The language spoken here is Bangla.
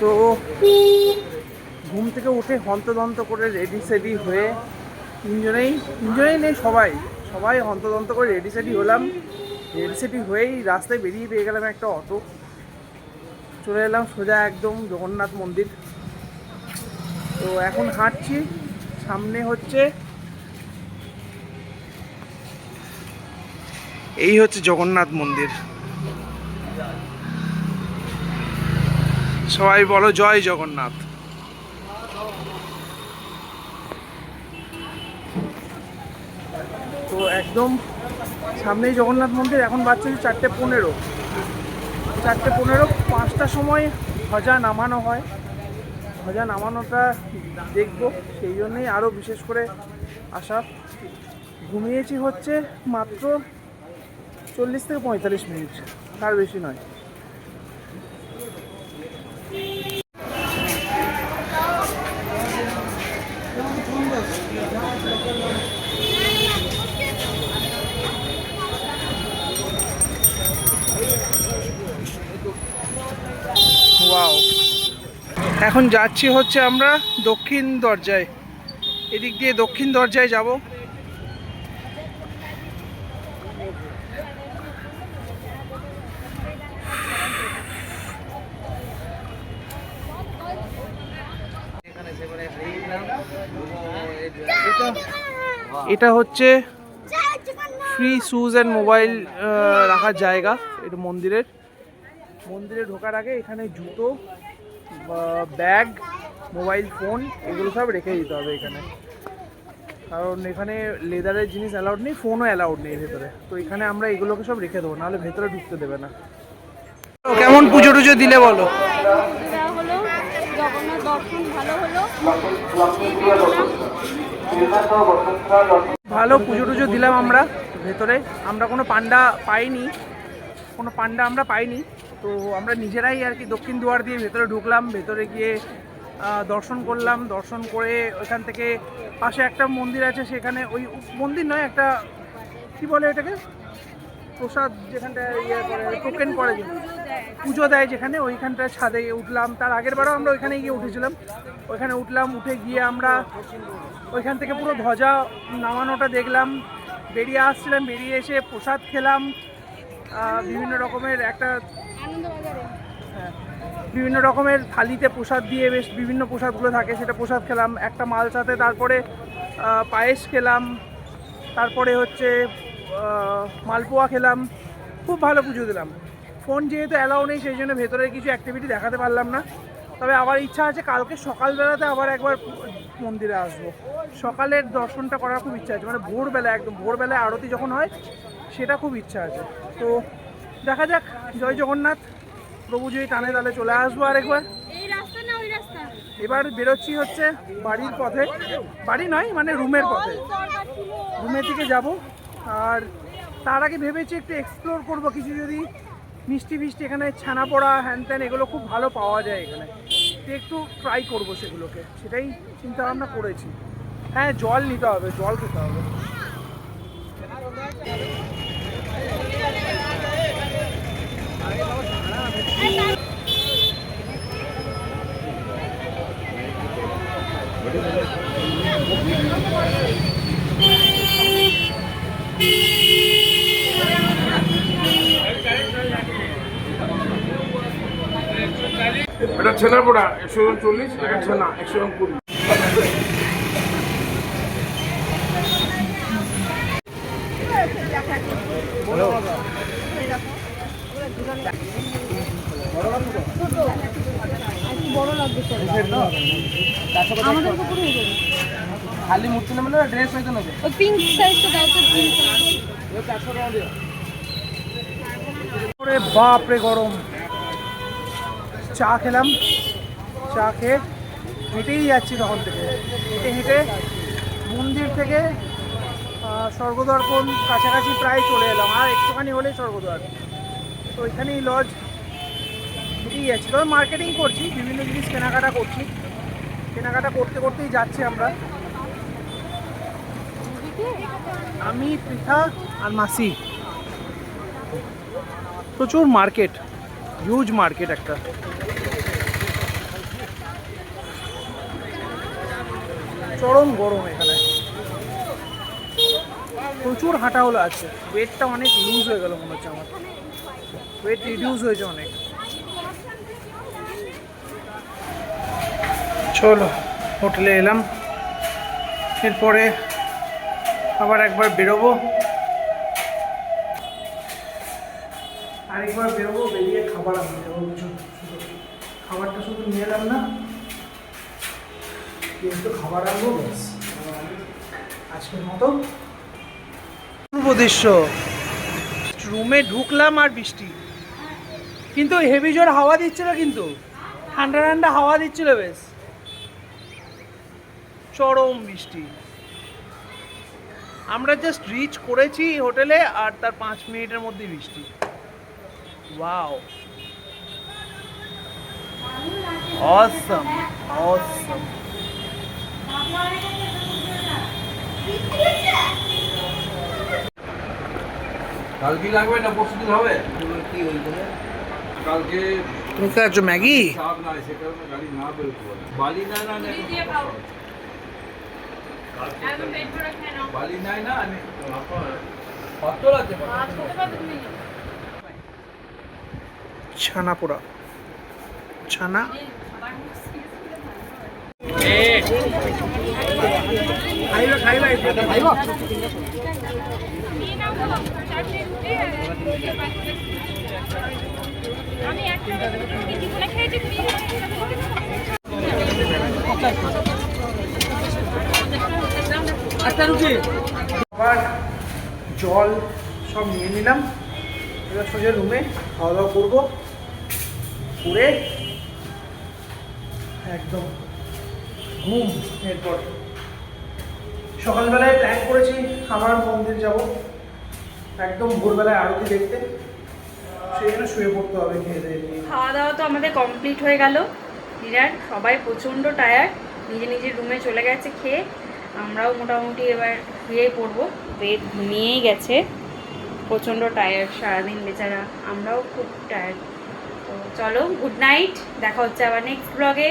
তো ঘুম থেকে উঠে হন্তদন্ত করে রেডি সেডি হয়ে তিনজনেই নেই, সবাই হন্তদন্ত করে রেডি সেডি হলাম। রেডি সেডি হয়েই রাস্তায় বেরিয়ে পেয়ে গেলাম একটা অটো, চলে এলাম সোজা একদম জগন্নাথ মন্দির। তো এখন হাঁটছি, সামনে হচ্ছে এই হচ্ছে জগন্নাথ মন্দির। সবাই বলো জয় জগন্নাথ। তো একদম সামনেই জগন্নাথ মন্দির। এখন বাজছে 4:15। 4:15, 5টার সময় ধ্বজা নামানো হয়। ধ্বজা নামানোটা দেখবো, সেই জন্যেই আরও বিশেষ করে আসা। ঘুমিয়েছি হচ্ছে মাত্র 40 থেকে 45 মিনিট, তার বেশি নয়। ওয়াও, এখন যাচ্ছি হচ্ছে আমরা দক্ষিণ দরজায়। এদিক দিয়ে দক্ষিণ দরজায় যাব। এটা হচ্ছে ফ্রি শুজ অ্যান্ড মোবাইল রাখার জায়গা। এটা মন্দিরে ঢোকার আগে এখানে জুতো, ব্যাগ, মোবাইল ফোন এগুলো সব রেখে দিতে হবে এখানে, কারণ এখানে লেদারের জিনিস অ্যালাউড নেই, ফোনও অ্যালাউড নেই ভেতরে। তো এখানে আমরা এগুলোকে সব রেখে দেবো, নাহলে ভেতরে ঢুকতে দেবে না। কেমন পুজো টুজো দিলে বলো? ভালো পুজো টুজো দিলাম আমরা ভেতরে। আমরা কোনো পান্ডা পাইনি। তো আমরা নিজেরাই আর কি দক্ষিণ দুয়ার দিয়ে ভেতরে ঢুকলাম। ভেতরে গিয়ে দর্শন করলাম। দর্শন করে ওইখান থেকে পাশে একটা মন্দির আছে, সেখানে ওই মন্দির নয়, একটা কি বলে এটাকে, প্রসাদ যেখানটায় টোকেন করে, পুজো দেয় যেখানে, ওইখানটায় ছাদে উঠলাম। তার আগের বারও আমরা ওইখানে গিয়ে উঠেছিলাম। ওইখানে উঠলাম, উঠে গিয়ে আমরা ওইখান থেকে পুরো ধ্বজা নামানোটা দেখলাম। বেরিয়ে আসছিলাম, বেরিয়ে এসে প্রসাদ খেলাম। বিভিন্ন রকমের থালিতে প্রসাদ দিয়ে, বেশ বিভিন্ন প্রসাদগুলো থাকে, সেটা প্রসাদ খেলাম একটা মালসাতে। তারপরে পায়েস খেলাম, তারপরে হচ্ছে মালপোয়া খেলাম। খুব ভালো পুজো দিলাম। ফোন যেহেতু অ্যালাউ নেই, সেই জন্য ভেতরের কিছু অ্যাক্টিভিটি দেখাতে পারলাম না। তবে আবার ইচ্ছা আছে কালকে সকালবেলাতে আবার একবার মন্দিরে আসবো। সকালের দর্শনটা করার খুব ইচ্ছা আছে, মানে একদম ভোরবেলায় আরতি যখন হয়, সেটা খুব ইচ্ছা আছে। তো দেখা যাক, জয় জগন্নাথ। প্রভু যদি টানে তাহলে চলে আসবো আরেকবার। এবার বেরোচ্ছি হচ্ছে বাড়ির পথে, বাড়ি নয় মানে রুমের পথে, রুমের দিকে যাব। আর তার আগে ভেবেছি একটু এক্সপ্লোর করব কিছু, যদি মিষ্টি এখানে ছানা পোড়া হ্যান ত্যান এগুলো খুব ভালো পাওয়া যায় এখানে, একটু ট্রাই করবো সেগুলোকে, সেটাই চিন্তা ভাবনা করেছি। হ্যাঁ, জল নিতে হবে, জল খেতে হবে। এটা ছেনা পোড়া 140, এটা ছেনা 120। খালি মূর্তি নেবে না, ড্রেস হয়তো নেবে? ওই পিঙ্ক সাইজটা দাও তো, পিঙ্ক সাইজ। বাপ রে গরম। চা খেলাম, চা খেয়ে হেঁটেই যাচ্ছি তখন থেকে। হেঁটে মন্দির থেকে স্বর্গদ্বার কোন কাছাকাছি প্রায় চলে এলাম, আর একটুখানি হলেই স্বর্গদ্বার। তো ওইখানেই লজ, হেঁটেই যাচ্ছি। তবে মার্কেটিং করছি, বিভিন্ন জিনিস কেনাকাটা করছি। কেনাকাটা করতেই যাচ্ছি আমরা। আমি, পৃথা আর মাসি। প্রচুর মার্কেট, হিউজ মার্কেট একটা। চরম গরম এখানে, প্রচুর হাঁটা হলো আছে। ওয়েটটা অনেক লুজ হয়ে গেল মনে হচ্ছে আমার, ওয়েট রিডিউস হয়েছে অনেক। চলো হোটেলে এলাম, এরপরে আবার একবার বেরোবো, আরেকবার বেরোবো, বেরিয়ে খাবার আনতে যাবো কিছু। খাবারটা শুধু নিয়ে এলাম না, একটু খাবার আনবো ব্যাস। আজকের মতো পূর্ব দৃশ্য, রুমে ঢুকলাম আর বৃষ্টি, কিন্তু হেভি জোর হাওয়া দিচ্ছিল, কিন্তু ঠান্ডা ঠান্ডা হাওয়া দিচ্ছিল বেশ, চরম বৃষ্টি। আমরা জাস্ট রিচ করেছি হোটেলে আর তার 5 মিনিটের মধ্যে বৃষ্টি। ওয়াও, অসম অসম। কালকে লাগবে না পরশু দিন হবে? কি বলতে কালকে তুমি খাচ্ছ ম্যাগি? চাপ নাই, সে কারণে গাড়ি না বেরোতে পারে। বালি নাই না বালি নাই না, আমি পাতল আছে। ছানা পোড়া, ছানা আমি একটা জীবনে খেয়েছি, আবার জল সব নিয়ে নিলাম, এবার সোজা রুমে খাওয়া দাওয়া করবো, করে একদম ঘুম। এরপর সকালবেলায় প্ল্যান করেছি আমার মন্দির যাব, একদম ভোরবেলায় আরতি দেখতে, সেই জন্য শুয়ে পড়তে হবে খেয়ে দিয়ে। খাওয়া দাওয়া তো আমাদের কমপ্লিট হয়ে গেল, ডিনার। সবাই প্রচণ্ড টায়ার্ড, নিজে নিজের রুমে চলে গেছে খেয়ে। আমরাও মোটামুটি এবার শুয়েই পড়বো, বেড ঘুমিয়েই গেছে, প্রচণ্ড টায়ার্ড সারাদিন বেচারা, আমরাও খুব টায়ার্ড। তো চলো, গুড নাইট, দেখা হচ্ছে আবার নেক্সট ব্লগে।